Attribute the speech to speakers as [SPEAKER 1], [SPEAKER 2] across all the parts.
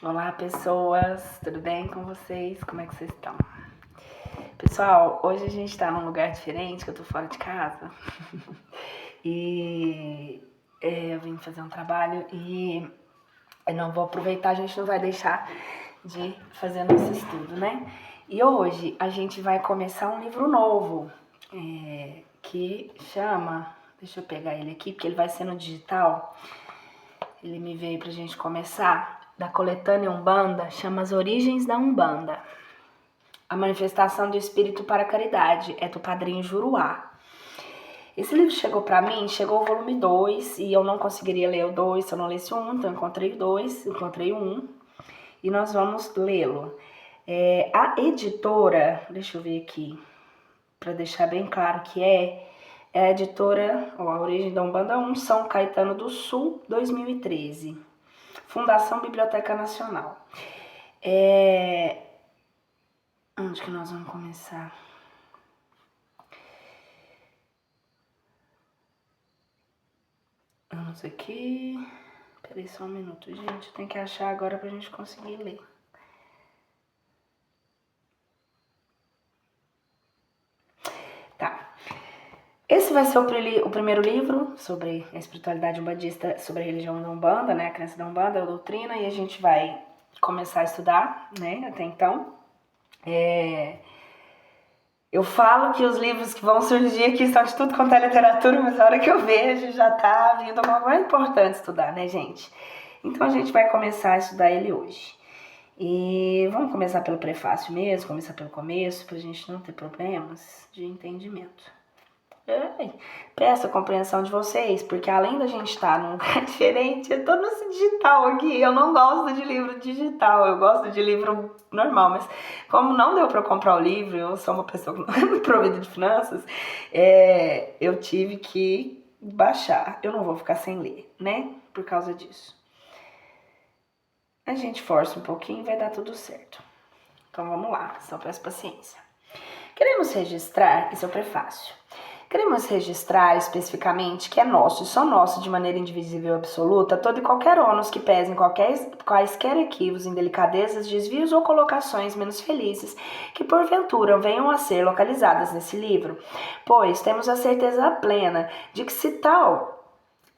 [SPEAKER 1] Olá, pessoas, tudo bem com vocês? Como é que vocês estão? Pessoal, hoje a gente tá num lugar diferente, que eu tô fora de casa. E eu vim fazer um trabalho e eu não vou aproveitar, a gente não vai deixar de fazer nosso estudo, né? E hoje a gente vai começar um livro novo, que chama... Deixa eu pegar ele aqui, porque ele vai ser no digital. Ele me veio pra gente começar, da coletânea Umbanda, chama As Origens da Umbanda. A Manifestação do Espírito para a Caridade, é do Padrinho Juruá. Esse livro chegou pra mim, chegou o volume 2, e eu não conseguiria ler o 2 se eu não lesse o 1, então eu encontrei o 2, encontrei o 1, e nós vamos lê-lo. A editora, deixa eu ver aqui, pra deixar bem claro que é a editora, A Origem da Umbanda 1, São Caetano do Sul, 2013. Fundação Biblioteca Nacional. Onde que nós vamos começar? Vamos aqui. Peraí só um minuto, gente. Tem que achar agora pra gente conseguir ler. Tá. Esse vai ser o primeiro livro sobre a espiritualidade umbandista, sobre a religião da Umbanda, né? A crença da Umbanda, a doutrina, e a gente vai começar a estudar, né? Até então. Eu falo que os livros que vão surgir aqui são de tudo quanto é literatura, mas a hora que eu vejo já tá vindo alguma coisa importante estudar, né, gente? Então a gente vai começar a estudar ele hoje. E vamos começar pelo prefácio mesmo, começar pelo começo, pra gente não ter problemas de entendimento. Peço a compreensão de vocês, porque além da gente estar num lugar diferente, eu tô nesse digital aqui. Eu não gosto de livro digital, eu gosto de livro normal, mas como não deu pra eu comprar o livro, eu sou uma pessoa que não é provida de finanças, eu tive que baixar. Eu não vou ficar sem ler, né? Por causa disso. A gente força um pouquinho e vai dar tudo certo. Então vamos lá, só peço paciência. Queremos registrar, esse é o prefácio. Queremos registrar especificamente que é nosso e só nosso de maneira indivisível e absoluta todo e qualquer ônus que pesem quaisquer equívocos, indelicadezas, desvios ou colocações menos felizes que porventura venham a ser localizadas nesse livro, pois temos a certeza plena de que se tal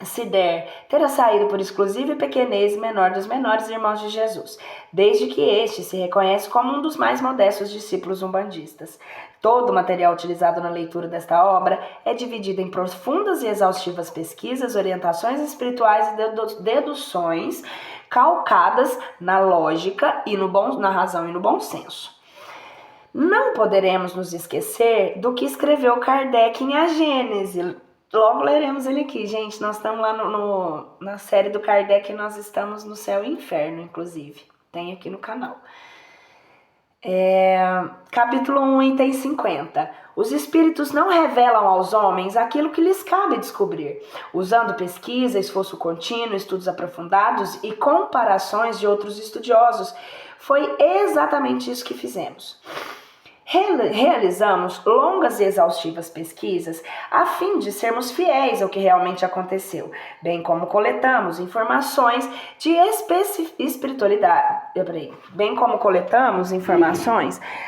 [SPEAKER 1] se der, terá saído por exclusivo e pequenez menor dos menores irmãos de Jesus, desde que este se reconhece como um dos mais modestos discípulos umbandistas. Todo o material utilizado na leitura desta obra é dividido em profundas e exaustivas pesquisas, orientações espirituais e deduções calcadas na lógica e na razão e no bom senso. Não poderemos nos esquecer do que escreveu Kardec em A Gênese. Logo leremos ele aqui, gente. Nós estamos lá na série do Kardec, nós estamos no Céu e Inferno, inclusive. Tem aqui no canal. Capítulo 1, item 50. Os espíritos não revelam aos homens aquilo que lhes cabe descobrir, usando pesquisa, esforço contínuo, estudos aprofundados e comparações de outros estudiosos. Foi exatamente isso que fizemos. Realizamos longas e exaustivas pesquisas a fim de sermos fiéis ao que realmente aconteceu, bem como coletamos informações de espiritualidade,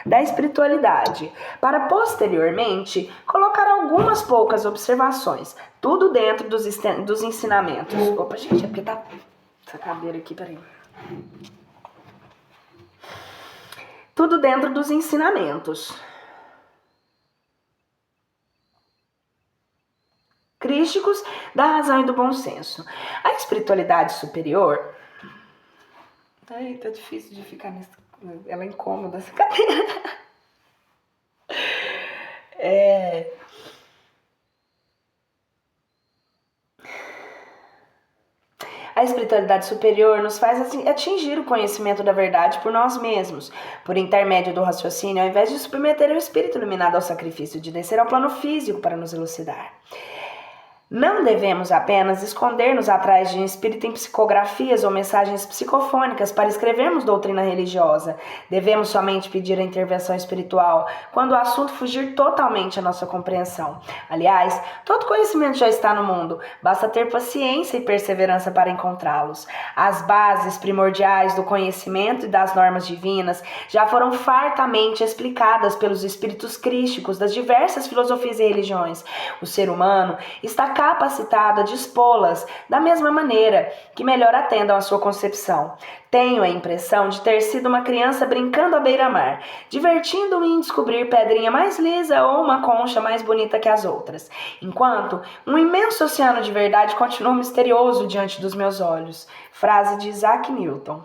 [SPEAKER 1] da espiritualidade, para posteriormente colocar algumas poucas observações, tudo dentro dos ensinamentos. Opa, gente, é porque tá essa cadeira aqui, peraí. Tudo dentro dos ensinamentos crísticos da razão e do bom senso. A espiritualidade superior... Ai, tá difícil de ficar nessa... Ela é incômoda, essa cadeira. A espiritualidade superior nos faz atingir o conhecimento da verdade por nós mesmos, por intermédio do raciocínio, ao invés de submeter o espírito iluminado ao sacrifício de descer ao plano físico para nos elucidar. Não devemos apenas esconder-nos atrás de um espírito em psicografias ou mensagens psicofônicas para escrevermos doutrina religiosa. Devemos somente pedir a intervenção espiritual quando o assunto fugir totalmente à nossa compreensão. Aliás, todo conhecimento já está no mundo, basta ter paciência e perseverança para encontrá-los. As bases primordiais do conhecimento e das normas divinas já foram fartamente explicadas pelos espíritos crísticos das diversas filosofias e religiões. O ser humano está capacitado a dispô-las da mesma maneira que melhor atendam à sua concepção. Tenho a impressão de ter sido uma criança brincando à beira-mar, divertindo-me em descobrir pedrinha mais lisa ou uma concha mais bonita que as outras, enquanto um imenso oceano de verdade continua misterioso diante dos meus olhos. Frase de Isaac Newton.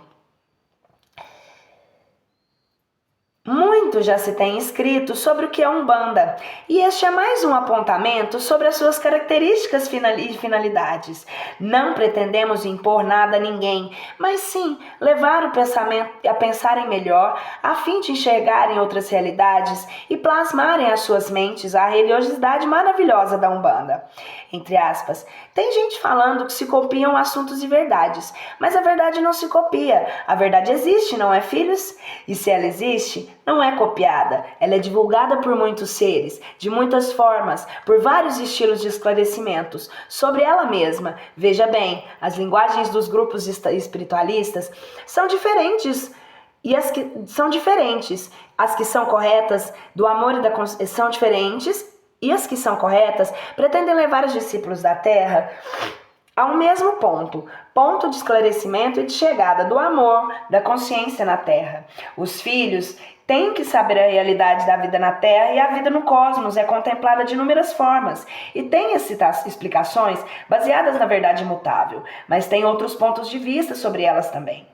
[SPEAKER 1] Muito já se tem escrito sobre o que é Umbanda, e este é mais um apontamento sobre as suas características e finalidades. Não pretendemos impor nada a ninguém, mas sim levar o pensamento a pensarem melhor, a fim de enxergarem outras realidades e plasmarem às suas mentes a religiosidade maravilhosa da Umbanda. Entre aspas, tem gente falando que se copiam assuntos e verdades, mas a verdade não se copia, a verdade existe, não é, filhos? E se ela existe, não é copiada, ela é divulgada por muitos seres, de muitas formas, por vários estilos de esclarecimentos, sobre ela mesma. Veja bem, as linguagens dos grupos espiritualistas são diferentes. As que são corretas do amor e da consciência são diferentes, e as que são corretas pretendem levar os discípulos da Terra ao mesmo ponto de esclarecimento e de chegada do amor, da consciência na Terra. Os filhos têm que saber a realidade da vida na Terra, e a vida no cosmos é contemplada de inúmeras formas e tem explicações baseadas na verdade imutável, mas tem outros pontos de vista sobre elas também.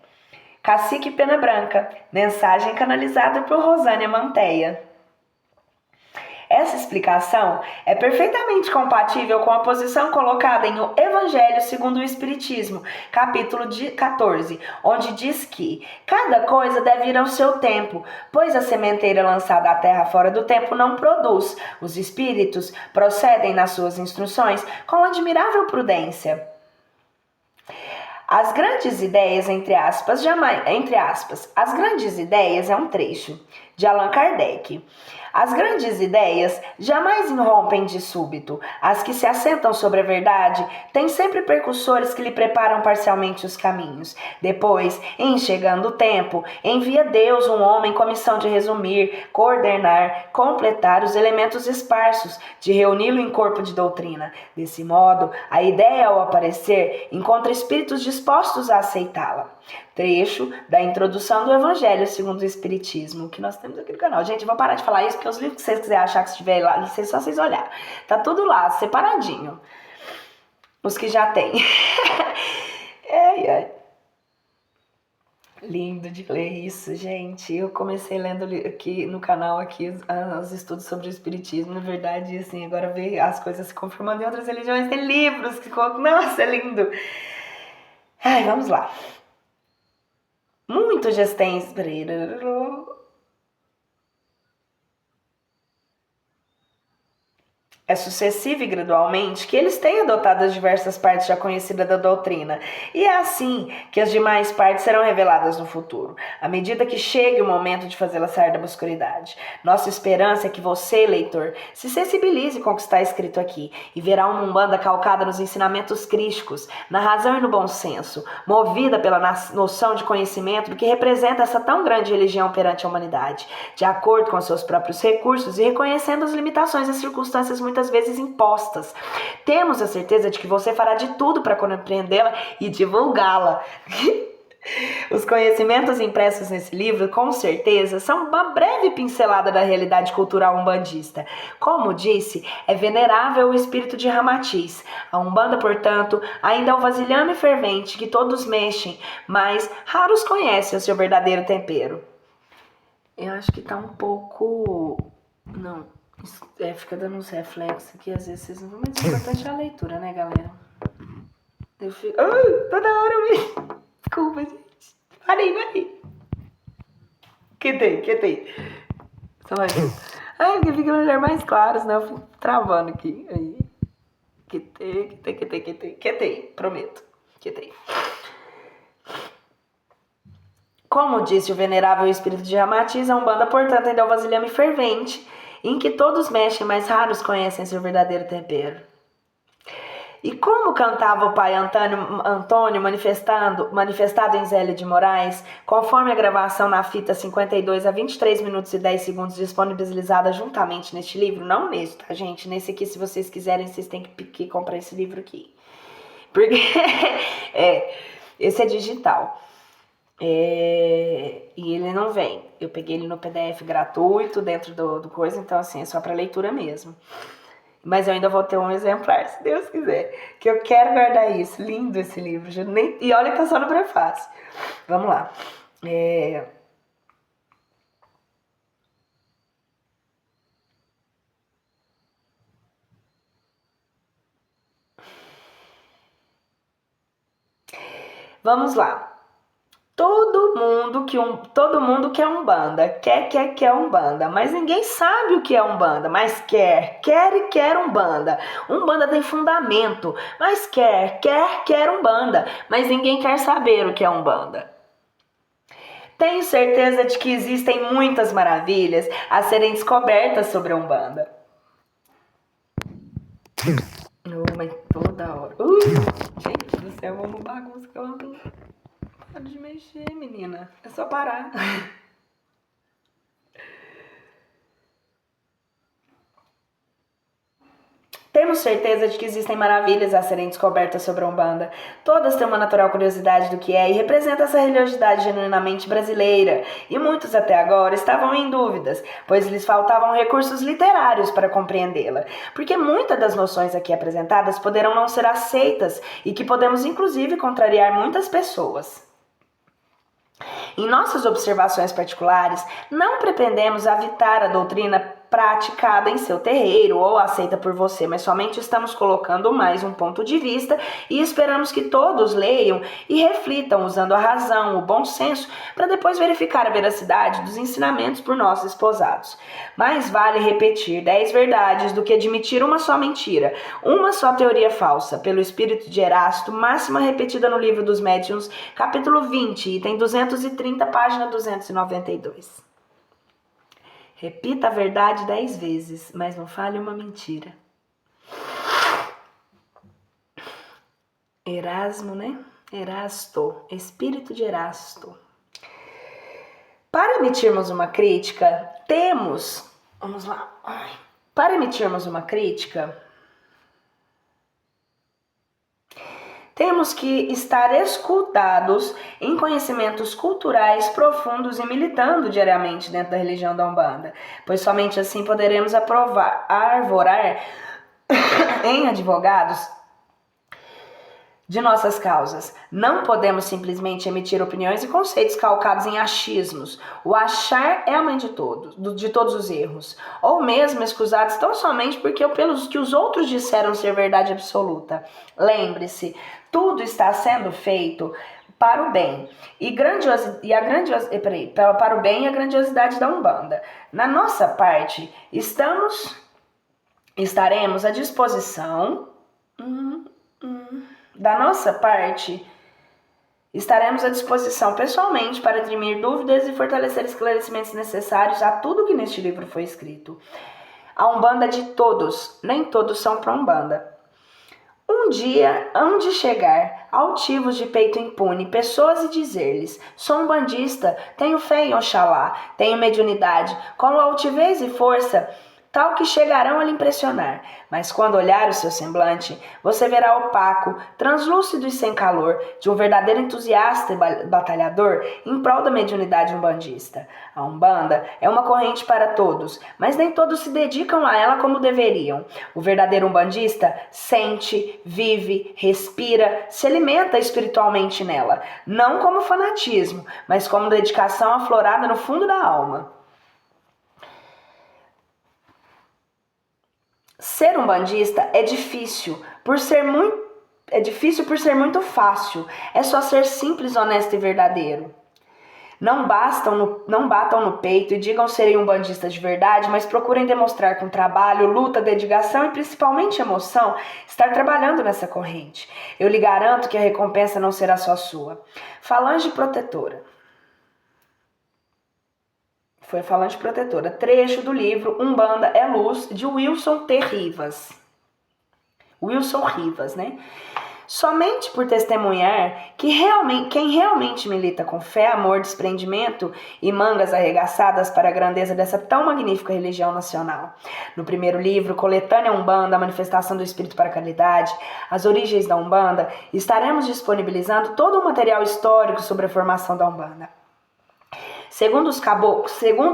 [SPEAKER 1] Cacique Pena Branca, mensagem canalizada por Rosânia Manteia. Essa explicação é perfeitamente compatível com a posição colocada em O Evangelho segundo o Espiritismo, capítulo 14, onde diz que cada coisa deve ir ao seu tempo, pois a sementeira lançada à terra fora do tempo não produz. Os espíritos procedem nas suas instruções com admirável prudência. As grandes ideias, entre aspas, as grandes ideias é um trecho de Allan Kardec. As grandes ideias jamais irrompem de súbito. As que se assentam sobre a verdade têm sempre percussores que lhe preparam parcialmente os caminhos. Depois, em chegando o tempo, envia Deus um homem com a missão de resumir, coordenar, completar os elementos esparsos, de reuni-lo em corpo de doutrina. Desse modo, a ideia, ao aparecer, encontra espíritos dispostos a aceitá-la. Trecho da introdução do Evangelho segundo o Espiritismo, que nós temos aqui no canal. Gente, eu vou parar de falar isso, porque os livros que vocês quiserem achar que estiver lá, é só vocês olharem. Tá tudo lá, separadinho. Os que já tem. Lindo de ler isso, gente. Eu comecei lendo aqui no canal os estudos sobre o Espiritismo. Na verdade, assim, agora ver as coisas se confirmando em outras religiões. Tem livros que... Nossa, é lindo. Ai, vamos lá. Muito gestens. É sucessiva e gradualmente que eles têm adotado as diversas partes já conhecidas da doutrina, e é assim que as demais partes serão reveladas no futuro, à medida que chegue o momento de fazê-las sair da obscuridade. Nossa esperança é que você, leitor, se sensibilize com o que está escrito aqui e verá uma Umbanda calcada nos ensinamentos crísticos, na razão e no bom senso, movida pela noção de conhecimento do que representa essa tão grande religião perante a humanidade, de acordo com seus próprios recursos e reconhecendo as limitações e circunstâncias muitas vezes impostas. Temos a certeza de que você fará de tudo para compreendê-la e divulgá-la. Os conhecimentos impressos nesse livro, com certeza, são uma breve pincelada da realidade cultural umbandista. Como disse, é venerável o espírito de Ramatiz. A Umbanda, portanto, ainda é o vasilhame fervente que todos mexem, mas raros conhecem o seu verdadeiro tempero. Eu acho que tá um pouco... Não... fica dando uns reflexos aqui, às vezes vocês não vão, mas o importante é a leitura, né, galera? Eu fico... toda hora eu me... Desculpa, gente. Parei. Quietei. Só mais. Porque fica melhor mais claro, senão eu fico travando aqui. Aí. Quietei. Quetei, prometo. Quetei. Como disse o venerável espírito de Ramatiz, a Umbanda, portanto, ainda é o vasilhame fervente, em que todos mexem, mas raros conhecem seu verdadeiro tempero. E como cantava o pai Antônio manifestado em Zélia de Moraes, conforme a gravação na fita 52 a 23 minutos e 10 segundos disponibilizada juntamente neste livro, não nesse, tá, gente? Nesse aqui, se vocês quiserem, vocês têm que comprar esse livro aqui. Porque esse é digital. E ele não vem. Eu peguei ele no PDF gratuito dentro do coisa, então assim, é só para leitura mesmo. Mas eu ainda vou ter um exemplar, se Deus quiser. Que eu quero guardar isso. Lindo esse livro. E olha que tá só no prefácio. Vamos lá. Vamos lá. Todo mundo quer Umbanda, quer Umbanda, mas ninguém sabe o que é Umbanda, mas quer Umbanda. Umbanda tem fundamento, mas quer Umbanda, mas ninguém quer saber o que é Umbanda. Tenho certeza de que existem muitas maravilhas a serem descobertas sobre a Umbanda. Mas toda hora. Gente do céu, vamos bagunça que eu ando. Para de mexer, menina. É só parar. Temos certeza de que existem maravilhas a serem descobertas sobre a Umbanda. Todas têm uma natural curiosidade do que é e representam essa religiosidade genuinamente brasileira. E muitos até agora estavam em dúvidas, pois lhes faltavam recursos literários para compreendê-la. Porque muitas das noções aqui apresentadas poderão não ser aceitas e que podemos inclusive contrariar muitas pessoas. Em nossas observações particulares, não pretendemos avitar a doutrina praticada em seu terreiro ou aceita por você, mas somente estamos colocando mais um ponto de vista e esperamos que todos leiam e reflitam usando a razão, o bom senso, para depois verificar a veracidade dos ensinamentos por nós esposados. Mais vale repetir 10 verdades do que admitir uma só mentira, uma só teoria falsa, pelo espírito de Erasto, máxima repetida no livro dos Médiuns, capítulo 20, item 230, página 292. Repita a verdade 10 vezes, mas não fale uma mentira. Erasmo, né? Erasto, espírito de Erasto. Para emitirmos uma crítica, vamos lá. Para emitirmos uma crítica, temos que estar escudados em conhecimentos culturais profundos e militando diariamente dentro da religião da Umbanda, pois somente assim poderemos arvorar em advogados de nossas causas. Não podemos simplesmente emitir opiniões e conceitos calcados em achismos. O achar é a mãe de todos os erros, ou mesmo escusados tão somente pelos que os outros disseram ser verdade absoluta. Lembre-se, tudo está sendo feito para o bem para o bem e a grandiosidade da Umbanda. Na nossa parte, estaremos à disposição. Da nossa parte, estaremos à disposição pessoalmente para dirimir dúvidas e fortalecer esclarecimentos necessários a tudo que neste livro foi escrito. A Umbanda de todos, nem todos são para Umbanda. Um dia hão de chegar altivos de peito impune pessoas e dizer-lhes: sou umbandista, tenho fé em Oxalá, tenho mediunidade, com altivez e força, tal que chegarão a lhe impressionar. Mas quando olhar o seu semblante, você verá opaco, translúcido e sem calor, de um verdadeiro entusiasta e batalhador em prol da mediunidade umbandista. A Umbanda é uma corrente para todos, mas nem todos se dedicam a ela como deveriam. O verdadeiro umbandista sente, vive, respira, se alimenta espiritualmente nela, não como fanatismo, mas como dedicação aflorada no fundo da alma. Ser umbandista é difícil por ser muito fácil. É só ser simples, honesto e verdadeiro. Não batam no peito e digam serem umbandistas de verdade, mas procurem demonstrar com trabalho, luta, dedicação e principalmente emoção estar trabalhando nessa corrente. Eu lhe garanto que a recompensa não será só sua. Falange protetora. Foi Falange protetora. Trecho do livro Umbanda é Luz, de Wilson T. Rivas. Wilson Rivas, né? Somente por testemunhar que quem realmente milita com fé, amor, desprendimento e mangas arregaçadas para a grandeza dessa tão magnífica religião nacional. No primeiro livro, Coletânea Umbanda, a manifestação do Espírito para a caridade, as origens da Umbanda, estaremos disponibilizando todo o material histórico sobre a formação da Umbanda. Segundo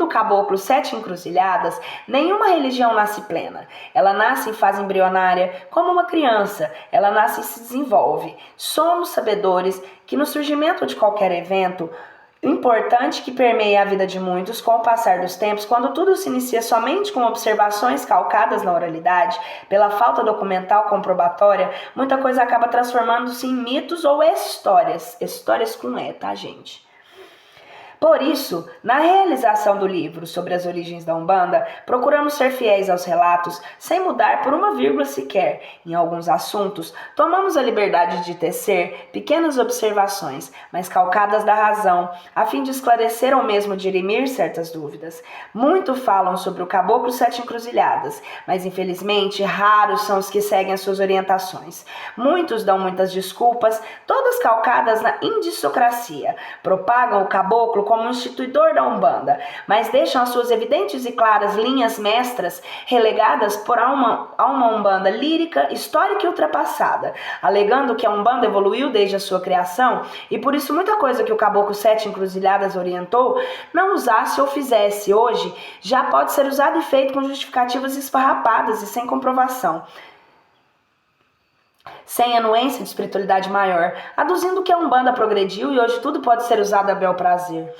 [SPEAKER 1] o caboclo Sete Encruzilhadas, nenhuma religião nasce plena. Ela nasce em fase embrionária, como uma criança. Ela nasce e se desenvolve. Somos sabedores que no surgimento de qualquer evento importante que permeia a vida de muitos, com o passar dos tempos, quando tudo se inicia somente com observações calcadas na oralidade, pela falta documental comprobatória, muita coisa acaba transformando-se em mitos ou histórias. Histórias com E, tá, gente? Por isso, na realização do livro sobre as origens da Umbanda, procuramos ser fiéis aos relatos, sem mudar por uma vírgula sequer. Em alguns assuntos, tomamos a liberdade de tecer pequenas observações, mas calcadas da razão, a fim de esclarecer ou mesmo dirimir certas dúvidas. Muito falam sobre o Caboclo Sete Encruzilhadas, mas infelizmente raros são os que seguem as suas orientações. Muitos dão muitas desculpas, todas calcadas na indissocracia. Propagam o caboclo como instituidor da Umbanda, mas deixam as suas evidentes e claras linhas mestras relegadas por a uma Umbanda lírica, histórica e ultrapassada, alegando que a Umbanda evoluiu desde a sua criação e por isso muita coisa que o Caboclo Sete Encruzilhadas orientou não usasse ou fizesse hoje já pode ser usado e feito com justificativas esfarrapadas e sem comprovação, sem anuência de espiritualidade maior, aduzindo que a Umbanda progrediu e hoje tudo pode ser usado a bel prazer.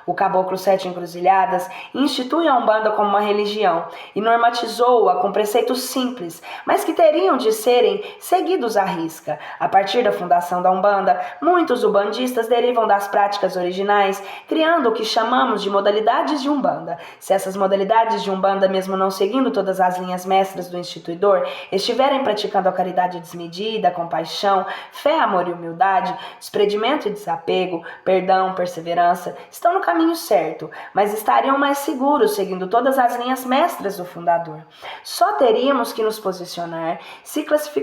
[SPEAKER 1] O Caboclo Sete Encruzilhadas institui a Umbanda como uma religião e normatizou-a com preceitos simples, mas que teriam de serem seguidos à risca. A partir da fundação da Umbanda, muitos umbandistas derivam das práticas originais, criando o que chamamos de modalidades de Umbanda. Se essas modalidades de Umbanda, mesmo não seguindo todas as linhas mestras do instituidor, estiverem praticando a caridade desmedida, a compaixão, fé, amor e humildade, desprendimento e desapego, perdão, perseverança, estão no caminho certo, mas estariam mais seguros seguindo todas as linhas mestras do fundador. Só teríamos que nos posicionar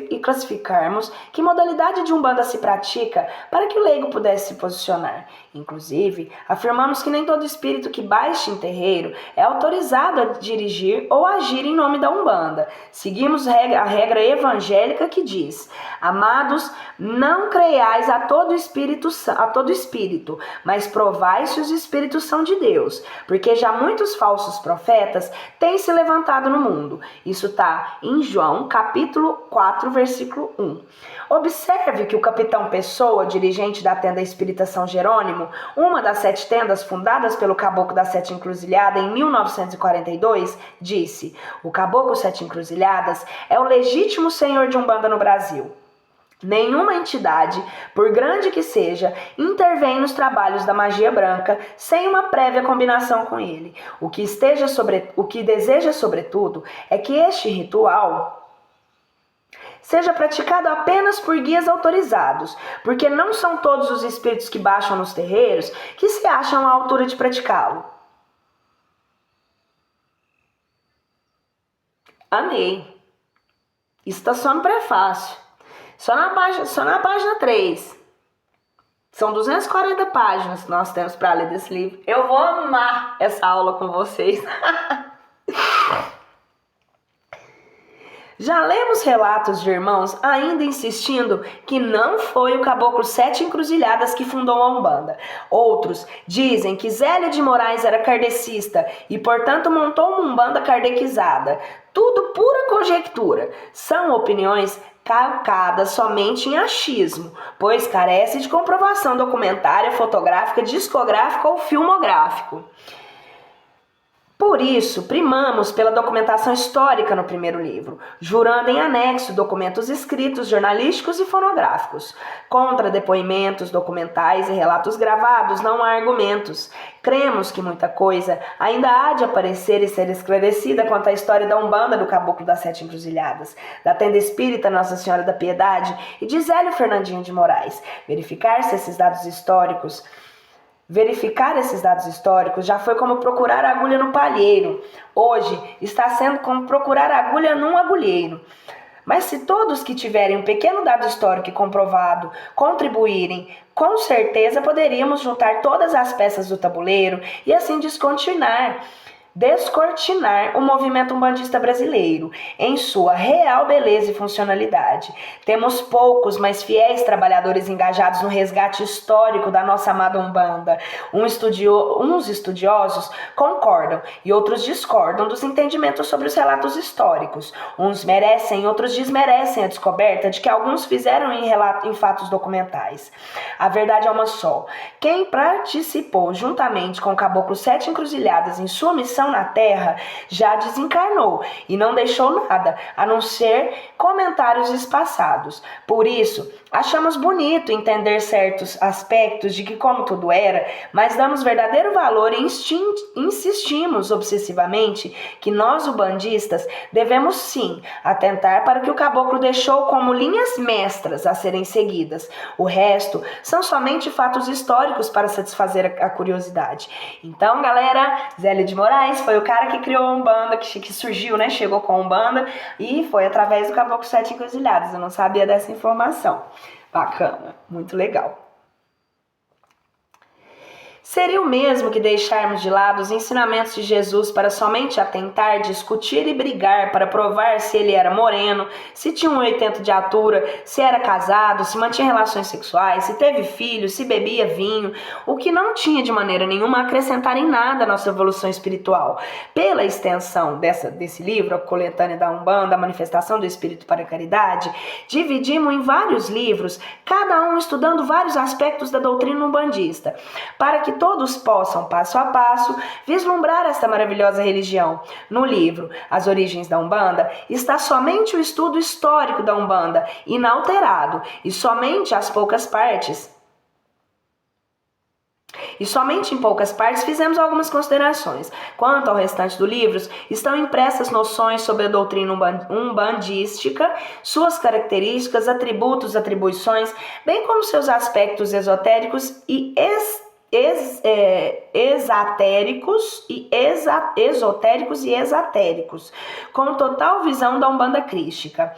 [SPEAKER 1] e classificarmos que modalidade de Umbanda se pratica para que o leigo pudesse se posicionar. Inclusive, afirmamos que nem todo espírito que baixe em terreiro é autorizado a dirigir ou agir em nome da Umbanda. Seguimos a regra evangélica que diz: amados, não creiais a todo espírito, mas provai se os espíritos são de Deus, porque já muitos falsos profetas têm se levantado no mundo. Isso está em João, capítulo 4, versículo 1. Observe que o capitão Pessoa, dirigente da tenda espírita São Jerônimo, uma das 7 tendas fundadas pelo Caboclo da Sete Encruzilhadas em 1942, disse: o Caboclo Sete Encruzilhadas é o legítimo senhor de Umbanda no Brasil. Nenhuma entidade, por grande que seja, intervém nos trabalhos da magia branca sem uma prévia combinação com ele. O que deseja, sobretudo, é que este ritual seja praticado apenas por guias autorizados, porque não são todos os espíritos que baixam nos terreiros que se acham à altura de praticá-lo. Amei. Isso está só no prefácio. Só na página 3. São 240 páginas que nós temos para ler desse livro. Eu vou amar essa aula com vocês. Já lemos relatos de irmãos ainda insistindo que não foi o Caboclo Sete Encruzilhadas que fundou a Umbanda. Outros dizem que Zélio de Moraes era kardecista e, portanto, montou uma Umbanda kardequizada. Tudo pura conjectura. São opiniões calcadas somente em achismo, pois carece de comprovação documentária, fotográfica, discográfica ou filmográfico. Por isso, primamos pela documentação histórica no primeiro livro, jurando em anexo documentos escritos, jornalísticos e fonográficos. Contra depoimentos, documentais e relatos gravados, não há argumentos. Cremos que muita coisa ainda há de aparecer e ser esclarecida quanto à história da Umbanda do Caboclo das Sete Encruzilhadas, da Tenda Espírita Nossa Senhora da Piedade e de Zélio Fernandinho de Moraes. Verificar esses dados históricos já foi como procurar agulha no palheiro. Hoje está sendo como procurar agulha num agulheiro. Mas se todos que tiverem um pequeno dado histórico comprovado contribuírem, com certeza poderíamos juntar todas as peças do tabuleiro e assim descortinar o movimento umbandista brasileiro em sua real beleza e funcionalidade. Temos poucos, mas fiéis trabalhadores engajados no resgate histórico da nossa amada Umbanda. Uns estudiosos concordam e outros discordam dos entendimentos sobre os relatos históricos. Uns merecem, outros desmerecem a descoberta de que alguns fizeram em fatos documentais. A verdade é uma só. Quem participou juntamente com o Caboclo Sete Encruzilhadas em sua missão na Terra já desencarnou e não deixou nada, a não ser comentários espaçados. Por isso, achamos bonito entender certos aspectos de que como tudo era, mas damos verdadeiro valor e insistimos obsessivamente que nós, ubandistas, devemos sim atentar para o que o Caboclo deixou como linhas mestras a serem seguidas. O resto são somente fatos históricos para satisfazer a curiosidade. Então, galera, Zélio de Moraes foi o cara que criou a Umbanda, que surgiu, né? Chegou com a Umbanda e foi através do Caboclo Sete Encruzilhadas. Eu não sabia dessa informação. Bacana, muito legal. Seria o mesmo que deixarmos de lado os ensinamentos de Jesus para somente atentar, discutir e brigar para provar se ele era moreno, se tinha 1,80 de altura, se era casado, se mantinha relações sexuais, se teve filhos, se bebia vinho, o que não tinha de maneira nenhuma a acrescentar em nada à nossa evolução espiritual. Pela extensão desse livro, a coletânea da Umbanda, a manifestação do Espírito para a caridade, dividimos em vários livros, cada um estudando vários aspectos da doutrina umbandista, para que todos possam, passo a passo, vislumbrar esta maravilhosa religião. No livro As Origens da Umbanda está somente o estudo histórico da Umbanda, inalterado, e somente em poucas partes fizemos algumas considerações. Quanto ao restante do livro, estão impressas noções sobre a doutrina umbandística, suas características, atributos, atribuições, bem como seus aspectos esotéricos e esotéricos e exatéricos, com total visão da Umbanda crística.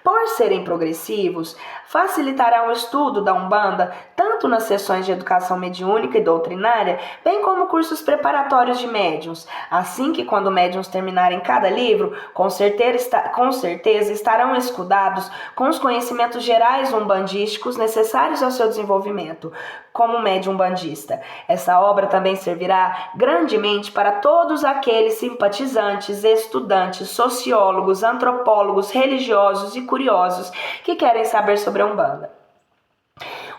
[SPEAKER 1] Por serem progressivos, facilitará o estudo da Umbanda tanto nas sessões de educação mediúnica e doutrinária, bem como cursos preparatórios de médiuns, assim que quando médiuns terminarem cada livro, com certeza estarão escudados com os conhecimentos gerais umbandísticos necessários ao seu desenvolvimento como médium umbandista. Essa obra também servirá grandemente para todos aqueles simpatizantes, estudantes, sociólogos, antropólogos, religiosos e curiosos que querem saber sobre a Umbanda.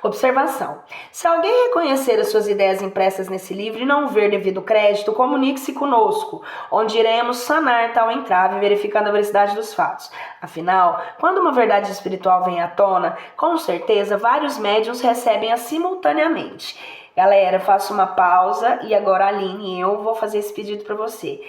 [SPEAKER 1] Observação. Se alguém reconhecer as suas ideias impressas nesse livro e não ver devido crédito, comunique-se conosco, onde iremos sanar tal entrave, verificando a veracidade dos fatos. Afinal, quando uma verdade espiritual vem à tona, com certeza vários médiuns recebem-a simultaneamente. Galera, faço uma pausa e agora, Aline, eu vou fazer esse pedido para você.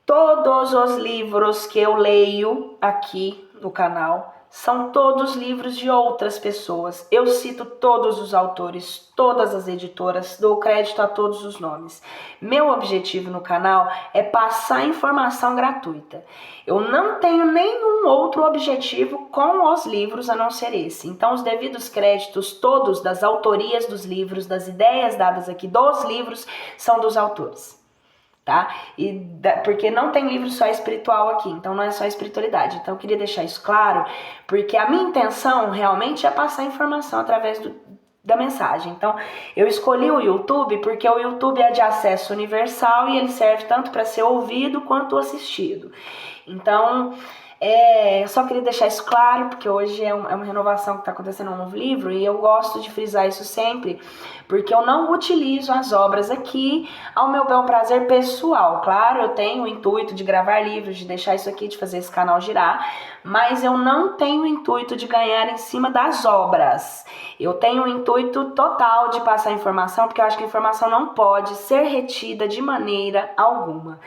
[SPEAKER 1] Todos os livros que eu leio aqui no canal são todos livros de outras pessoas. Eu cito todos os autores, todas as editoras, dou crédito a todos os nomes. Meu objetivo no canal é passar informação gratuita. Eu não tenho nenhum outro objetivo com os livros a não ser esse. Então, os devidos créditos todos das autorias dos livros, das ideias dadas aqui dos livros, são dos autores. Tá? Porque não tem livro só espiritual aqui, então não é só espiritualidade. Então eu queria deixar isso claro, porque a minha intenção realmente é passar informação através da mensagem. Então eu escolhi o YouTube porque o YouTube é de acesso universal e ele serve tanto para ser ouvido quanto assistido. Então Eu só queria deixar isso claro, porque hoje é uma renovação que está acontecendo no novo livro, e eu gosto de frisar isso sempre, porque eu não utilizo as obras aqui ao meu bel prazer pessoal. Claro, eu tenho o intuito de gravar livros, de deixar isso aqui, de fazer esse canal girar, mas eu não tenho o intuito de ganhar em cima das obras. Eu tenho o intuito total de passar informação, porque eu acho que a informação não pode ser retida de maneira alguma.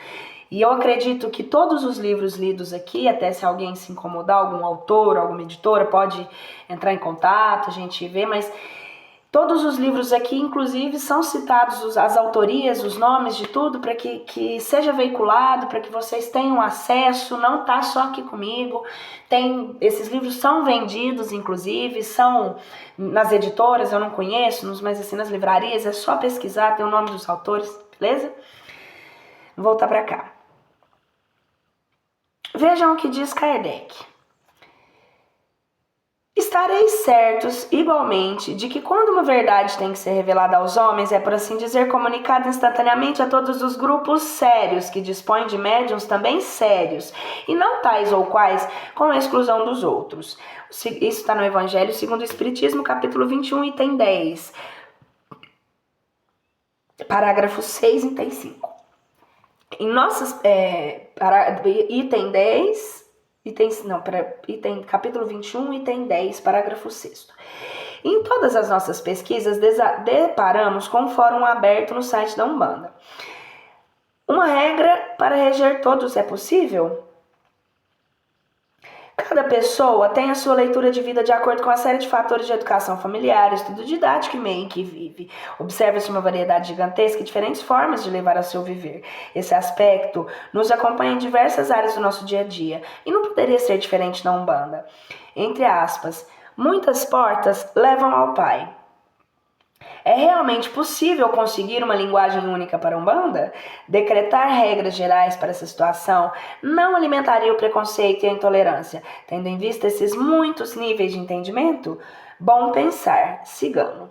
[SPEAKER 1] E eu acredito que todos os livros lidos aqui, até se alguém se incomodar, algum autor, alguma editora, pode entrar em contato, a gente vê, mas todos os livros aqui, inclusive, são citados as autorias, os nomes de tudo, para que seja veiculado, para que vocês tenham acesso, não tá só aqui comigo. Esses livros são vendidos, inclusive, são nas editoras, eu não conheço, mas assim, nas livrarias, é só pesquisar, tem o nome dos autores, beleza? Vou voltar para cá. Vejam o que diz Kardec. Estareis certos, igualmente, de que quando uma verdade tem que ser revelada aos homens, é, por assim dizer, comunicada instantaneamente a todos os grupos sérios, que dispõem de médiuns também sérios, e não tais ou quais, com a exclusão dos outros. Isso está no Evangelho segundo o Espiritismo, capítulo 21, item 10, parágrafo 6, item 5. Em nossas, item 10... item capítulo 21, item 10, parágrafo 6º. Em todas as nossas pesquisas, deparamos com um fórum aberto no site da Umbanda. Uma regra para reger todos é possível? Cada pessoa tem a sua leitura de vida de acordo com a série de fatores de educação familiar, estudo didático e meio em que vive. Observa-se uma variedade gigantesca e diferentes formas de levar a seu viver. Esse aspecto nos acompanha em diversas áreas do nosso dia a dia e não poderia ser diferente na Umbanda. Entre aspas, muitas portas levam ao Pai. É realmente possível conseguir uma linguagem única para a Umbanda? Decretar regras gerais para essa situação não alimentaria o preconceito e a intolerância, tendo em vista esses muitos níveis de entendimento? Bom pensar, Cigano.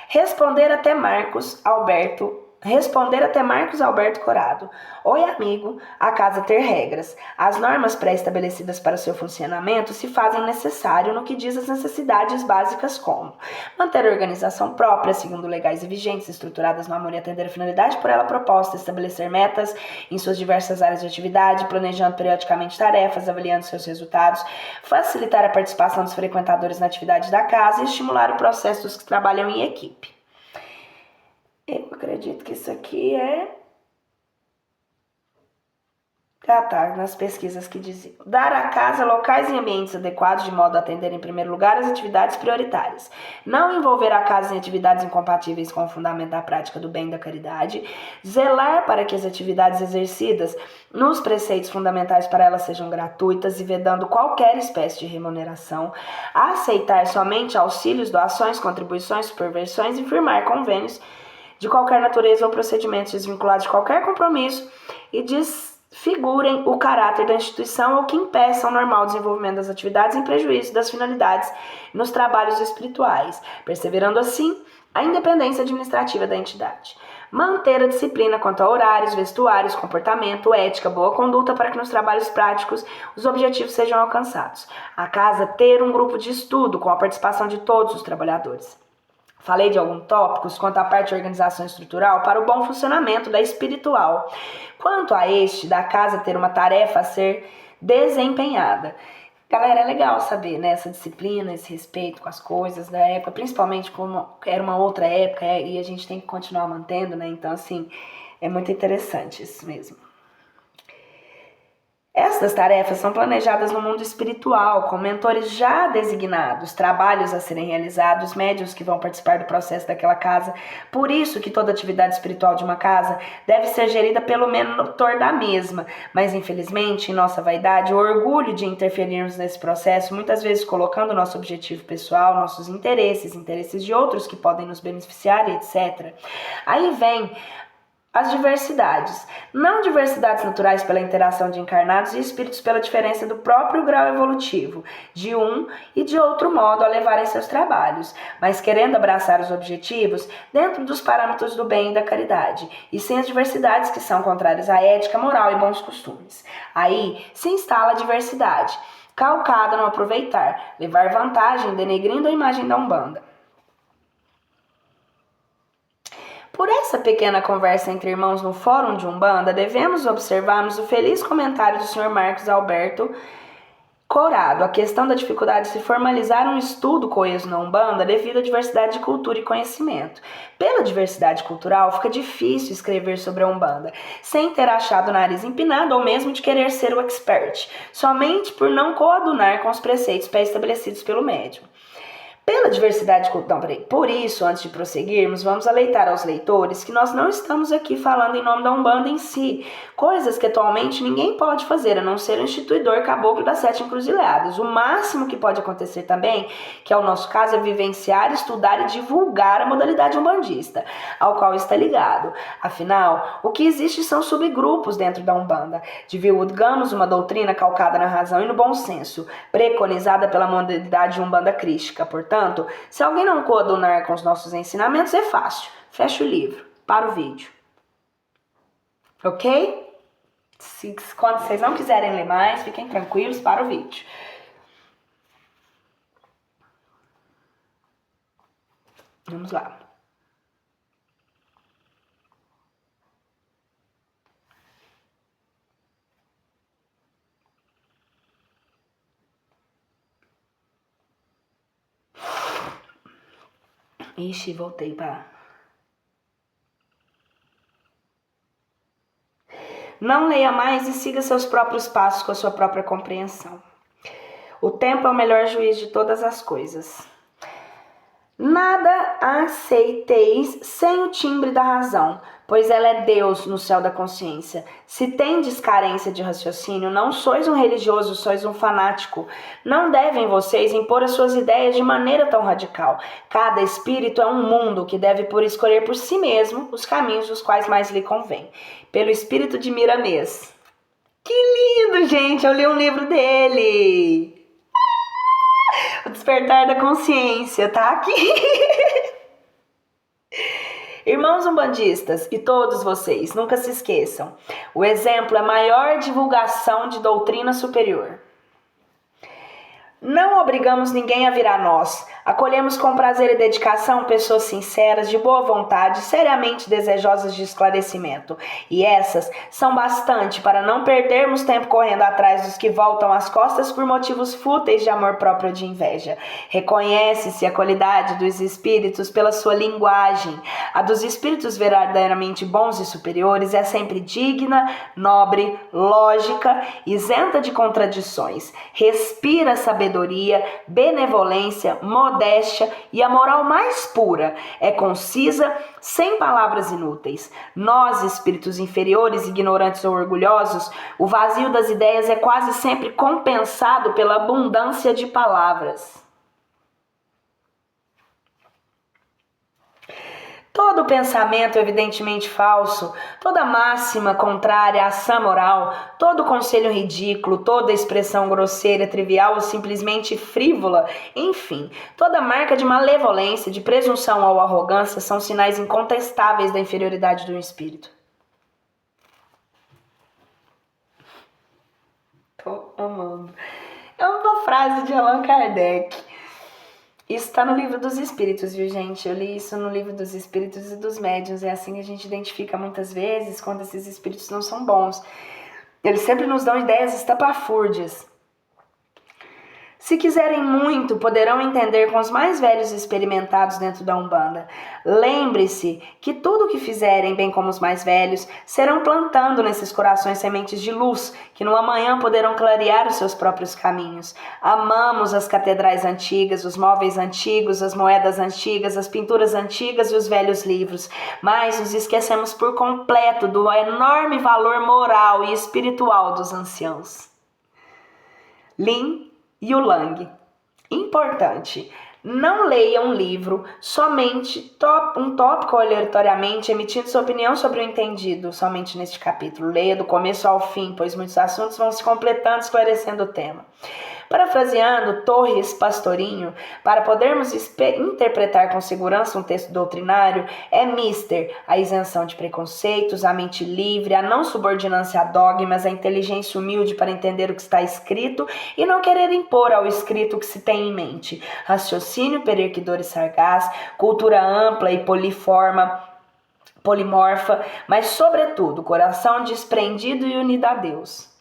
[SPEAKER 1] Responder até Marcos Alberto Corado. Oi, amigo, a casa ter regras. As normas pré-estabelecidas para seu funcionamento se fazem necessário no que diz às necessidades básicas como manter a organização própria, segundo legais e vigentes, estruturadas no amor e atender a finalidade por ela proposta, estabelecer metas em suas diversas áreas de atividade, planejando periodicamente tarefas, avaliando seus resultados, facilitar a participação dos frequentadores na atividade da casa e estimular o processo dos que trabalham em equipe. Eu acredito que isso aqui nas pesquisas que diziam. Dar à casa locais e ambientes adequados de modo a atender em primeiro lugar as atividades prioritárias. Não envolver a casa em atividades incompatíveis com o fundamento da prática do bem e da caridade. Zelar para que as atividades exercidas nos preceitos fundamentais para elas sejam gratuitas e vedando qualquer espécie de remuneração. Aceitar somente auxílios, doações, contribuições, superversões e firmar convênios de qualquer natureza ou procedimentos desvinculados de qualquer compromisso e desfigurem o caráter da instituição ou que impeçam o normal desenvolvimento das atividades em prejuízo das finalidades nos trabalhos espirituais, perseverando assim a independência administrativa da entidade. Manter a disciplina quanto a horários, vestuários, comportamento, ética, boa conduta para que nos trabalhos práticos os objetivos sejam alcançados. A casa ter um grupo de estudo com a participação de todos os trabalhadores. Falei de alguns tópicos quanto à parte de organização estrutural para o bom funcionamento da espiritual. Quanto a este, da casa ter uma tarefa a ser desempenhada. Galera, é legal saber, né, essa disciplina, esse respeito com as coisas da época, principalmente como era uma outra época e a gente tem que continuar mantendo, né? Então, assim, é muito interessante isso mesmo. Estas tarefas são planejadas no mundo espiritual, com mentores já designados, trabalhos a serem realizados, médiuns que vão participar do processo daquela casa. Por isso que toda atividade espiritual de uma casa deve ser gerida pelo mentor da mesma. Mas, infelizmente, em nossa vaidade, o orgulho de interferirmos nesse processo, muitas vezes colocando nosso objetivo pessoal, nossos interesses de outros que podem nos beneficiar, etc. Aí vem as diversidades. Não diversidades naturais pela interação de encarnados e espíritos pela diferença do próprio grau evolutivo, de um e de outro modo a levarem seus trabalhos, mas querendo abraçar os objetivos dentro dos parâmetros do bem e da caridade, e sem as diversidades que são contrárias à ética, moral e bons costumes. Aí se instala a diversidade, calcada no aproveitar, levar vantagem, denegrindo a imagem da Umbanda. Por essa pequena conversa entre irmãos no fórum de Umbanda, devemos observarmos o feliz comentário do Sr. Marcos Alberto Corado, a questão da dificuldade de se formalizar um estudo coeso na Umbanda devido à diversidade de cultura e conhecimento. Pela diversidade cultural, fica difícil escrever sobre a Umbanda, sem ter achado o nariz empinado ou mesmo de querer ser o expert, somente por não coadunar com os preceitos pré-estabelecidos pelo médium. Pela diversidade cultural, por isso, antes de prosseguirmos, vamos alertar aos leitores que nós não estamos aqui falando em nome da Umbanda em si, coisas que atualmente ninguém pode fazer, a não ser o instituidor caboclo das 7 encruzilhadas. O máximo que pode acontecer também, que é o nosso caso, é vivenciar, estudar e divulgar a modalidade umbandista, ao qual está ligado. Afinal, o que existe são subgrupos dentro da Umbanda. Divulgamos uma doutrina calcada na razão e no bom senso, preconizada pela modalidade Umbanda crística. Portanto, se alguém não coadunar com os nossos ensinamentos, é fácil. Fecha o livro, para o vídeo. Ok? Quando vocês não quiserem ler mais, fiquem tranquilos, para o vídeo. Vamos lá. Ixi, voltei para... Não leia mais e siga seus próprios passos com a sua própria compreensão. O tempo é o melhor juiz de todas as coisas. Nada aceiteis sem o timbre da razão, pois ela é Deus no céu da consciência. Se tendes carência de raciocínio, não sois um religioso, sois um fanático. Não devem vocês impor as suas ideias de maneira tão radical. Cada espírito é um mundo que deve por escolher por si mesmo os caminhos dos quais mais lhe convém. Pelo espírito de Miramês. Que lindo, gente! Eu li um livro dele! O Despertar da Consciência, tá aqui. Irmãos umbandistas e todos vocês, nunca se esqueçam. O exemplo é a maior divulgação de doutrina superior. Não obrigamos ninguém a vir a nós. Acolhemos com prazer e dedicação pessoas sinceras, de boa vontade, seriamente desejosas de esclarecimento. E essas são bastante para não perdermos tempo correndo atrás dos que voltam as costas por motivos fúteis de amor próprio ou de inveja. Reconhece-se a qualidade dos espíritos pela sua linguagem. A dos espíritos verdadeiramente bons e superiores é sempre digna, nobre, lógica, isenta de contradições. Respira sabedoria, benevolência, modéstia e a moral mais pura. É concisa, sem palavras inúteis. Nós, espíritos inferiores, ignorantes ou orgulhosos, o vazio das ideias é quase sempre compensado pela abundância de palavras. Todo pensamento evidentemente falso, toda máxima contrária à ação moral, todo conselho ridículo, toda expressão grosseira, trivial ou simplesmente frívola, enfim, toda marca de malevolência, de presunção ou arrogância são sinais incontestáveis da inferioridade do espírito. Tô amando. É uma frase de Allan Kardec. Isso está no Livro dos Espíritos, viu, gente? Eu li isso no Livro dos Espíritos e dos Médiuns. É assim que a gente identifica muitas vezes quando esses espíritos não são bons. Eles sempre nos dão ideias estapafúrdias. Se quiserem muito, poderão entender com os mais velhos experimentados dentro da Umbanda. Lembre-se que tudo o que fizerem, bem como os mais velhos, serão plantando nesses corações sementes de luz, que no amanhã poderão clarear os seus próprios caminhos. Amamos as catedrais antigas, os móveis antigos, as moedas antigas, as pinturas antigas e os velhos livros, mas nos esquecemos por completo do enorme valor moral e espiritual dos anciãos. Lin Yulang. Importante. Não leia um livro somente um tópico aleatoriamente, emitindo sua opinião sobre o entendido somente neste capítulo. Leia do começo ao fim, pois muitos assuntos vão se completando, esclarecendo o tema. Parafraseando Torres Pastorinho, para podermos interpretar com segurança um texto doutrinário, é mister a isenção de preconceitos, a mente livre, a não subordinância a dogmas, a inteligência humilde para entender o que está escrito e não querer impor ao escrito o que se tem em mente, raciocínio pererquidor e sagaz, cultura ampla e polimorfa, mas sobretudo coração desprendido e unido a Deus.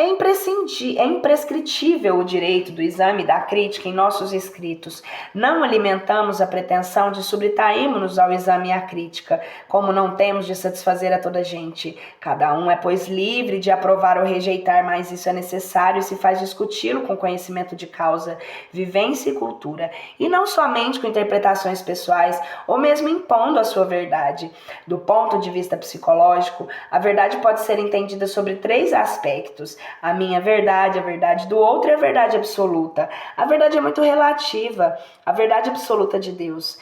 [SPEAKER 1] É imprescritível o direito do exame e da crítica em nossos escritos. Não alimentamos a pretensão de subtrairmos-nos ao exame e à crítica, como não temos de satisfazer a toda gente. Cada um é, pois, livre de aprovar ou rejeitar, mas isso é necessário e se faz discuti-lo com conhecimento de causa, vivência e cultura, e não somente com interpretações pessoais, ou mesmo impondo a sua verdade. Do ponto de vista psicológico, a verdade pode ser entendida sobre 3 aspectos: a minha verdade, a verdade do outro e a verdade absoluta. A verdade é muito relativa, a verdade absoluta de Deus.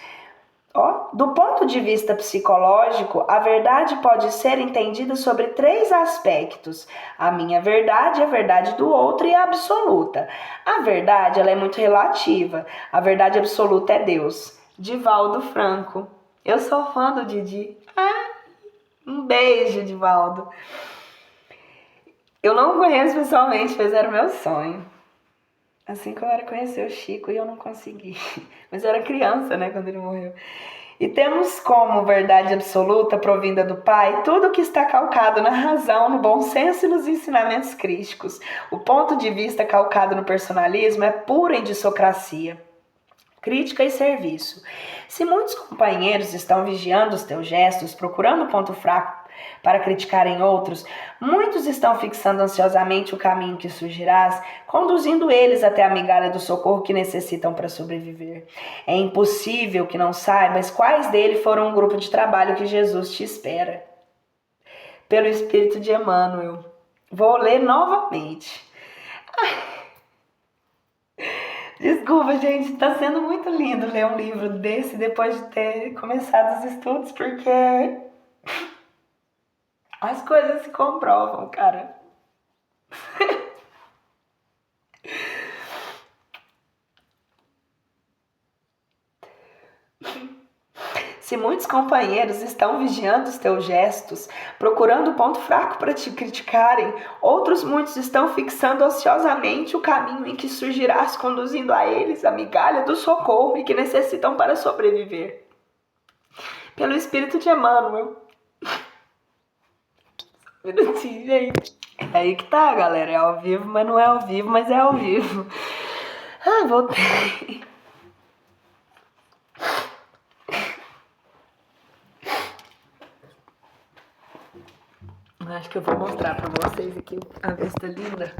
[SPEAKER 1] Do ponto de vista psicológico, a verdade pode ser entendida sobre 3 aspectos: a minha verdade, a verdade do outro e a absoluta. A verdade ela é muito relativa, a verdade absoluta é Deus. Divaldo Franco. Eu sou fã do Didi. Um beijo, Divaldo. Eu não conheço pessoalmente, mas era o meu sonho. Assim que eu era conhecer o Chico e eu não consegui. Mas eu era criança, né, quando ele morreu. E temos como verdade absoluta, provinda do Pai, tudo que está calcado na razão, no bom senso e nos ensinamentos crísticos. O ponto de vista calcado no personalismo é pura indissocracia, crítica e serviço. Se muitos companheiros estão vigiando os teus gestos, procurando o ponto fraco para criticarem outros, muitos estão fixando ansiosamente o caminho que surgirás, conduzindo eles até a migalha do socorro que necessitam para sobreviver. É impossível que não saibas quais deles foram um grupo de trabalho que Jesus te espera. Pelo Espírito de Emmanuel. Vou ler novamente. Desculpa, gente, tá sendo muito lindo ler um livro desse depois de ter começado os estudos, porque as coisas se comprovam, cara. Se muitos companheiros estão vigiando os teus gestos, procurando o ponto fraco para te criticarem, outros muitos estão fixando ansiosamente o caminho em que surgirás, conduzindo a eles a migalha do socorro e que necessitam para sobreviver. Pelo Espírito de Emmanuel. Um minutinho, gente. É aí que tá, galera. É ao vivo, mas não é ao vivo, mas é ao vivo. Voltei. Acho que eu vou mostrar pra vocês aqui a vista linda.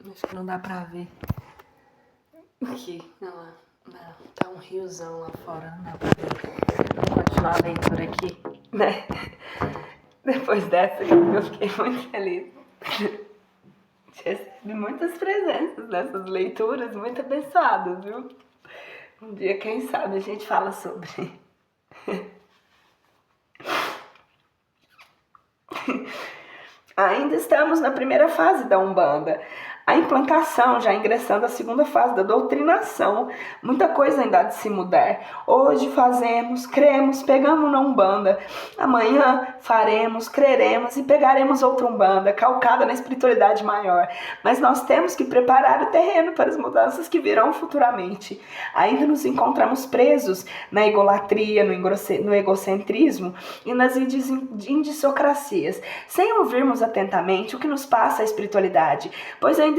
[SPEAKER 1] Acho que não dá pra ver. Aqui, olha lá. Não, tá um riozão lá fora, não dá pra ver. Vou continuar a leitura aqui, né? Depois dessa, eu fiquei muito feliz. Recebi muitas presenças nessas leituras, muito abençoadas, viu? Um dia, quem sabe, a gente fala sobre. Ainda estamos na primeira fase da Umbanda. A implantação, já ingressando a segunda fase da doutrinação. Muita coisa ainda há de se mudar. Hoje fazemos, cremos, pegamos na Umbanda. Amanhã faremos, creremos e pegaremos outra Umbanda, calcada na espiritualidade maior. Mas nós temos que preparar o terreno para as mudanças que virão futuramente. Ainda nos encontramos presos na egolatria, no egocentrismo e nas indissocracias, sem ouvirmos atentamente o que nos passa a espiritualidade, pois ainda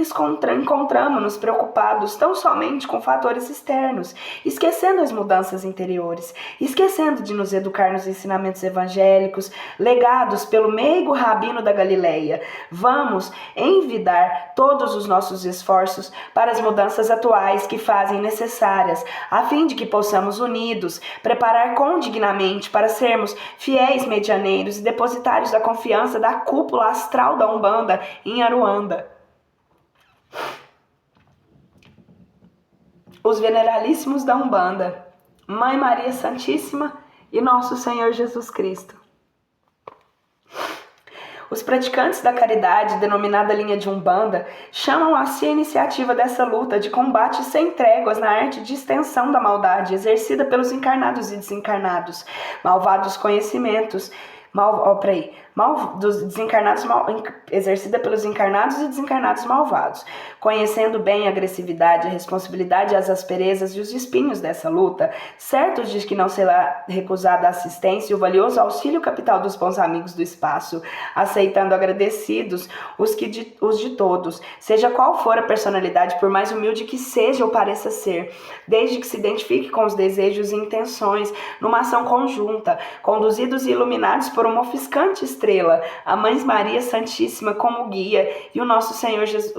[SPEAKER 1] encontramos-nos preocupados tão somente com fatores externos, esquecendo as mudanças interiores, esquecendo de nos educar nos ensinamentos evangélicos, legados pelo meigo rabino da Galileia. Vamos envidar todos os nossos esforços para as mudanças atuais que fazem necessárias, a fim de que possamos unidos preparar condignamente para sermos fiéis medianeiros e depositários da confiança da cúpula astral da Umbanda em Aruanda. os veneralíssimos da Umbanda, Mãe Maria Santíssima e Nosso Senhor Jesus Cristo. Os praticantes da caridade, denominada linha de Umbanda, chamam a si a iniciativa dessa luta de combate sem tréguas na arte de extensão da maldade, exercida pelos encarnados e desencarnados, malvados conhecimentos, exercida pelos encarnados e desencarnados malvados, conhecendo bem a agressividade, a responsabilidade, as asperezas e os espinhos dessa luta, certos de que não será recusada a assistência e o valioso auxílio capital dos bons amigos do espaço, aceitando agradecidos os de todos, seja qual for a personalidade, por mais humilde que seja ou pareça ser, desde que se identifique com os desejos e intenções, numa ação conjunta, conduzidos e iluminados por uma ofuscante estrela, a Mãe Maria Santíssima como guia e o nosso Senhor Jesus,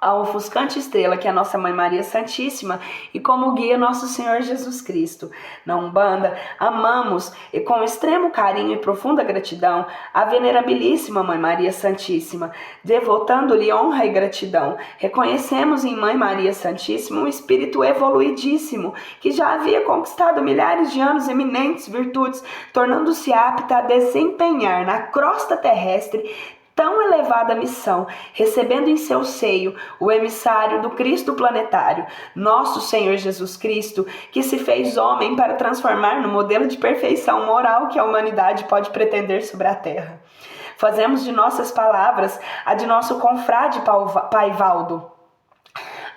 [SPEAKER 1] a ofuscante estrela que é a nossa Mãe Maria Santíssima e como guia nosso Senhor Jesus Cristo. Na Umbanda, amamos e com extremo carinho e profunda gratidão a venerabilíssima Mãe Maria Santíssima, devotando-lhe honra e gratidão. Reconhecemos em Mãe Maria Santíssima um espírito evoluidíssimo que já havia conquistado milhares de anos eminentes virtudes, tornando-se apta a desempenhar na crosta terrestre tão elevada missão, recebendo em seu seio o emissário do Cristo planetário, nosso Senhor Jesus Cristo, que se fez homem para transformar no modelo de perfeição moral que a humanidade pode pretender sobre a terra. Fazemos de nossas palavras a de nosso confrade Paivaldo.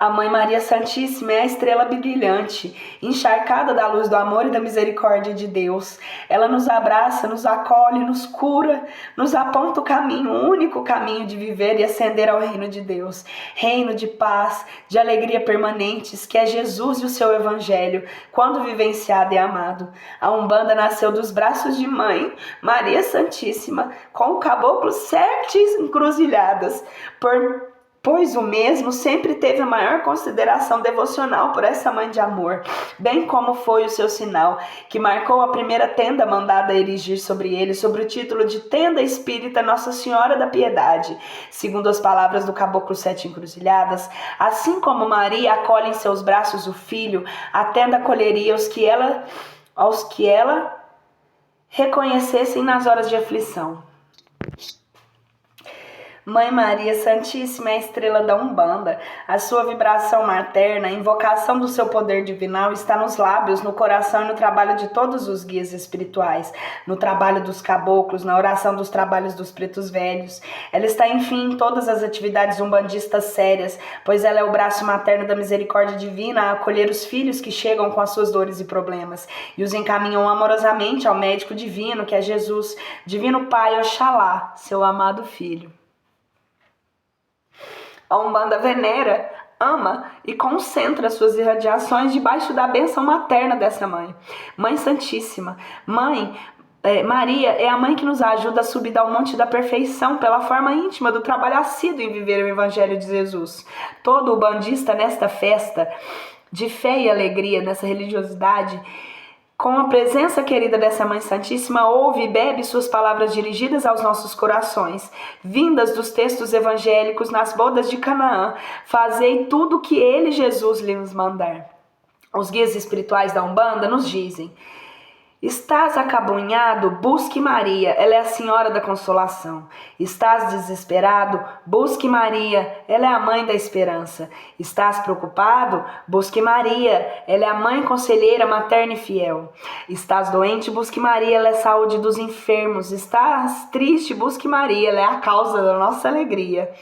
[SPEAKER 1] A Mãe Maria Santíssima é a estrela brilhante, encharcada da luz do amor e da misericórdia de Deus. Ela nos abraça, nos acolhe, nos cura, nos aponta o caminho, o único caminho de viver e ascender ao reino de Deus. Reino de paz, de alegria permanentes, que é Jesus e o seu Evangelho, quando vivenciado e amado. A Umbanda nasceu dos braços de Mãe Maria Santíssima, com o caboclo certas encruzilhadas, pois o mesmo sempre teve a maior consideração devocional por essa mãe de amor, bem como foi o seu sinal, que marcou a primeira tenda mandada a erigir sobre ele, sobre o título de Tenda Espírita Nossa Senhora da Piedade. Segundo as palavras do caboclo Sete Encruzilhadas, assim como Maria acolhe em seus braços o filho, a tenda acolheria aos que ela reconhecessem nas horas de aflição. Mãe Maria Santíssima é a estrela da Umbanda. A sua vibração materna, a invocação do seu poder divinal está nos lábios, no coração e no trabalho de todos os guias espirituais, no trabalho dos caboclos, na oração dos trabalhos dos pretos velhos. Ela está, enfim, em todas as atividades umbandistas sérias, pois ela é o braço materno da misericórdia divina a acolher os filhos que chegam com as suas dores e problemas e os encaminham amorosamente ao médico divino, que é Jesus, Divino Pai Oxalá, seu amado Filho. A Umbanda venera, ama e concentra suas irradiações debaixo da bênção materna dessa mãe. Mãe Santíssima. Maria é a mãe que nos ajuda a subir ao monte da perfeição pela forma íntima do trabalho assíduo em viver o Evangelho de Jesus. Todo umbandista nesta festa de fé e alegria, nessa religiosidade, com a presença querida dessa Mãe Santíssima, ouve e bebe suas palavras dirigidas aos nossos corações, vindas dos textos evangélicos nas bodas de Canaã. Fazei tudo o que ele, Jesus, lhes mandar. Os guias espirituais da Umbanda nos dizem: estás acabunhado? Busque Maria, ela é a Senhora da Consolação. Estás desesperado? Busque Maria, ela é a Mãe da Esperança. Estás preocupado? Busque Maria, ela é a Mãe Conselheira, materna e fiel. Estás doente? Busque Maria, ela é a saúde dos enfermos. Estás triste? Busque Maria, ela é a causa da nossa alegria.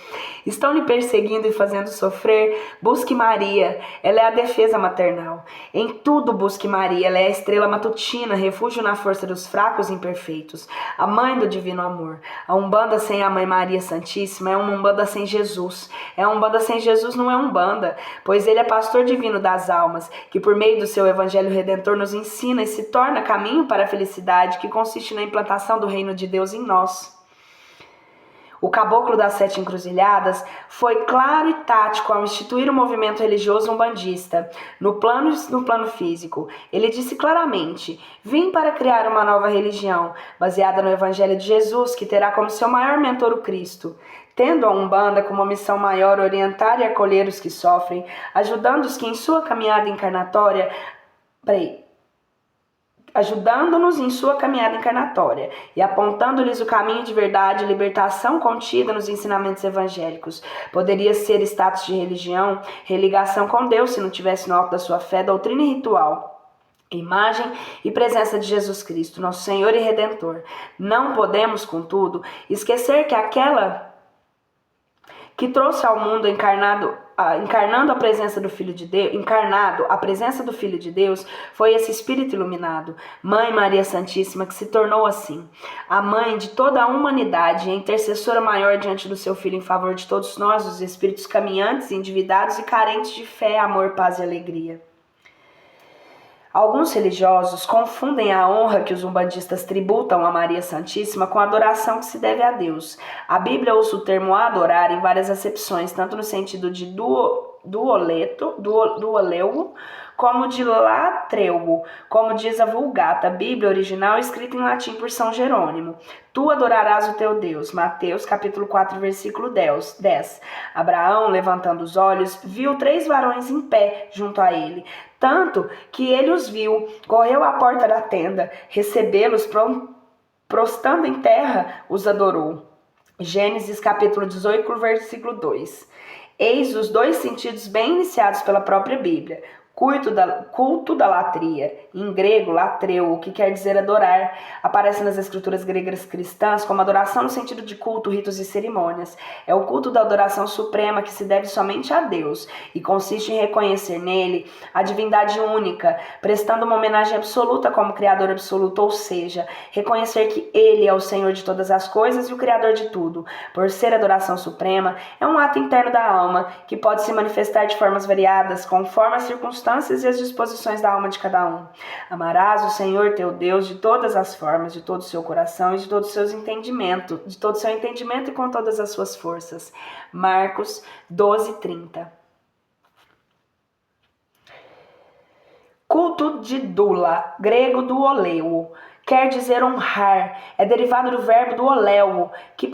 [SPEAKER 1] Estão lhe perseguindo e fazendo sofrer? Busque Maria, ela é a defesa maternal. Em tudo busque Maria, ela é a estrela matutina, refúgio na força dos fracos e imperfeitos, a mãe do divino amor. A Umbanda sem a Mãe Maria Santíssima é uma Umbanda sem Jesus. A Umbanda sem Jesus não é Umbanda, pois ele é pastor divino das almas, que por meio do seu Evangelho Redentor nos ensina e se torna caminho para a felicidade, que consiste na implantação do reino de Deus em nós. O Caboclo das Sete Encruzilhadas foi claro e tático ao instituir o movimento religioso umbandista no plano físico. Ele disse claramente: vim para criar uma nova religião, baseada no Evangelho de Jesus, que terá como seu maior mentor o Cristo. Tendo a Umbanda como missão maior orientar e acolher os que sofrem, ajudando-os que em sua caminhada encarnatória... ajudando-nos em sua caminhada encarnatória e apontando-lhes o caminho de verdade e libertação contida nos ensinamentos evangélicos. Poderia ser status de religião, religação com Deus se não tivesse no alto da sua fé, doutrina e ritual, imagem e presença de Jesus Cristo, nosso Senhor e Redentor. Não podemos, contudo, esquecer que aquela que trouxe ao mundo encarnando a presença do Filho de Deus, encarnado a presença do Filho de Deus, foi esse Espírito iluminado, Mãe Maria Santíssima, que se tornou assim a mãe de toda a humanidade e a intercessora maior diante do seu Filho em favor de todos nós, os espíritos caminhantes, endividados e carentes de fé, amor, paz e alegria. Alguns religiosos confundem a honra que os umbandistas tributam a Maria Santíssima com a adoração que se deve a Deus. A Bíblia usa o termo adorar em várias acepções, tanto no sentido de duoleuo, como de latreuo, como diz a Vulgata, Bíblia original escrita em latim por São Jerônimo. Tu adorarás o teu Deus. Mateus capítulo 4, versículo 10. Abraão, levantando os olhos, viu 3 varões em pé junto a ele. Tanto que ele os viu, correu à porta da tenda, recebê-los, prostrando em terra, os adorou. Gênesis capítulo 18, versículo 2. Eis os 2 sentidos bem iniciados pela própria Bíblia. Culto da latria, em grego, latreu, o que quer dizer adorar, aparece nas escrituras gregas cristãs como adoração no sentido de culto, ritos e cerimônias. É o culto da adoração suprema que se deve somente a Deus e consiste em reconhecer nele a divindade única, prestando uma homenagem absoluta como Criador absoluto, ou seja, reconhecer que Ele é o Senhor de todas as coisas e o Criador de tudo. Por ser adoração suprema, é um ato interno da alma que pode se manifestar de formas variadas, conforme as circunstâncias e as disposições da alma de cada um. Amarás o Senhor teu Deus de todas as formas, de todo o seu coração e de todo o seu entendimento, e com todas as suas forças. Marcos 12:30. Culto de Dula, grego duoleuo, quer dizer honrar, é derivado do verbo duoleuo, que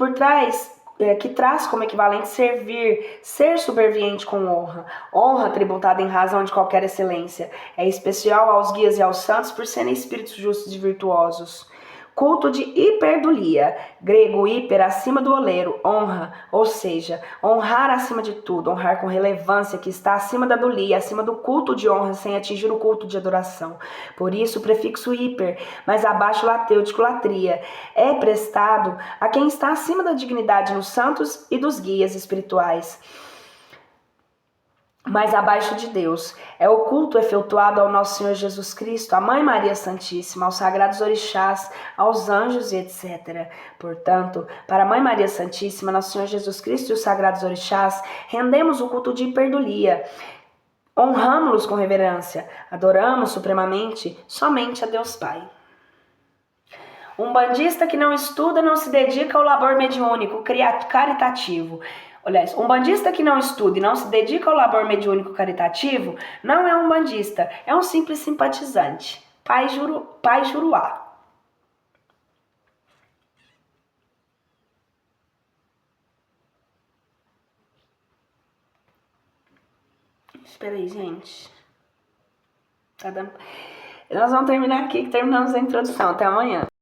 [SPEAKER 1] traz como equivalente servir, ser subserviente com honra. Honra tributada em razão de qualquer excelência. É especial aos guias e aos santos por serem espíritos justos e virtuosos. Culto de hiperdulia, grego hiper, acima do oleiro, honra, ou seja, honrar acima de tudo, honrar com relevância, que está acima da dulia, acima do culto de honra, sem atingir o culto de adoração. Por isso o prefixo hiper, mas abaixo latêutico latria, é prestado a quem está acima da dignidade nos santos e dos guias espirituais, mas abaixo de Deus. É o culto efetuado ao nosso Senhor Jesus Cristo, à Mãe Maria Santíssima, aos sagrados orixás, aos anjos e etc. Portanto, para a Mãe Maria Santíssima, nosso Senhor Jesus Cristo e os sagrados orixás, rendemos o culto de hiperdulia. Honramos-los com reverência, adoramos supremamente somente a Deus Pai. Um umbandista que não estuda não se dedica ao labor mediúnico, caritativo. Aliás, um umbandista que não estuda e não se dedica ao labor mediúnico caritativo não é um umbandista, é um simples simpatizante. Pai Juruá. Espera aí, gente. Tá dando... Nós vamos terminar aqui, que terminamos a introdução. Até amanhã.